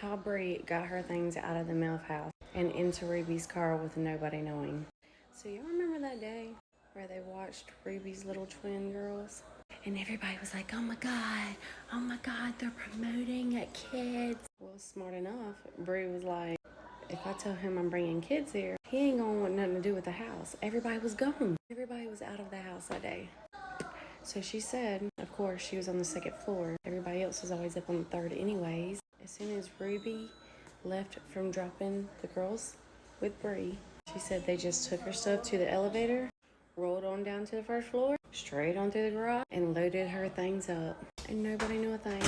how Bree got her things out of the MILF house and into Ruby's car with nobody knowing. So y'all remember that day where they watched Ruby's little twin girls? And everybody was like, oh my God, they're promoting kids. Well, smart enough, Bree was like, if I tell him I'm bringing kids here, he ain't gonna want nothing to do with the house. Everybody was gone. Everybody was out of the house that day. So she said, of course, she was on the second floor. Everybody else was always up on the third anyways. As soon as Ruby left from dropping the girls with Bree, she said they just took her stuff to the elevator, rolled on down to the first floor, straight on through the garage, and loaded her things up. And nobody knew a thing.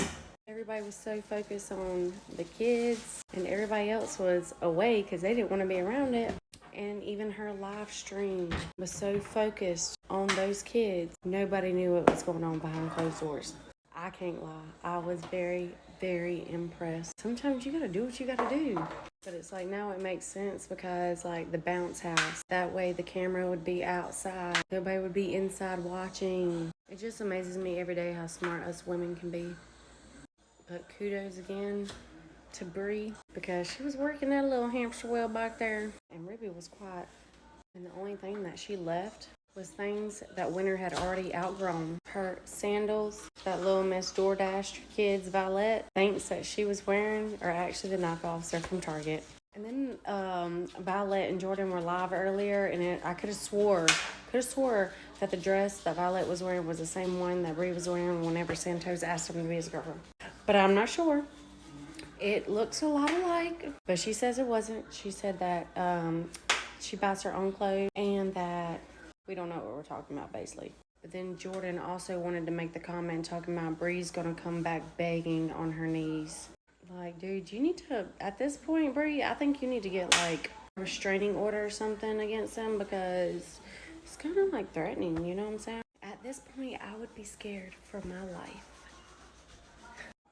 Everybody was so focused on the kids, and everybody else was away because they didn't want to be around it. And even her live stream was so focused on those kids, nobody knew what was going on behind closed doors. I can't lie. I was very, very impressed. Sometimes you gotta do what you gotta do. But it's like now it makes sense because like the bounce house, that way the camera would be outside. Nobody would be inside watching. It just amazes me every day how smart us women can be. But kudos again to Bree because she was working that little hamster wheel back there and Ruby was quiet. And the only thing that she left was things that Winter had already outgrown. Her sandals, that little Miss DoorDash Kids Violet things that she was wearing are actually the knockoffs. They're from Target. And then Violet and Jordan were live earlier, and I could have swore that the dress that Violet was wearing was the same one that Bree was wearing whenever Santos asked him to be his girlfriend. But I'm not sure. It looks a lot alike, but she says it wasn't. She said that she buys her own clothes and that we don't know what we're talking about, basically. But then Jordan also wanted to make the comment talking about Bree's going to come back begging on her knees. Like, dude, you need to, at this point, Bree, I think you need to get, like, a restraining order or something against them because it's kind of, like, threatening, you know what I'm saying? At this point, I would be scared for my life.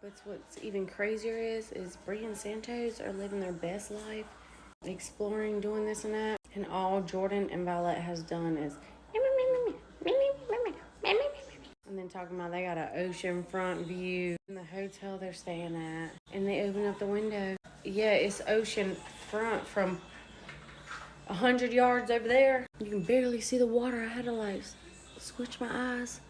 But what's even crazier is Bree and Santos are living their best life, exploring, doing this and that, and all Jordan and Violet has done is and then talking about they got an ocean front view in the hotel they're staying at, and they open up the window. Yeah, it's ocean front from 100 yards over there. You can barely see the water. I had to like switch my eyes.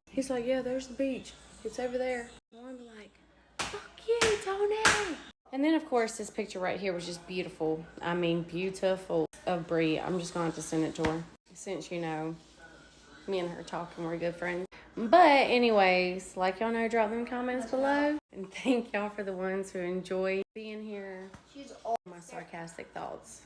He's like, yeah, there's the beach. It's over there. I'm like, fuck you, Tony. And then, of course, this picture right here was just beautiful. I mean, beautiful of Bree. I'm just going to have to send it to her. Since, you know, me and her talking, we're good friends. But anyways, like y'all know, drop them comments below. And thank y'all for the ones who enjoy being here. She's all my sarcastic thoughts.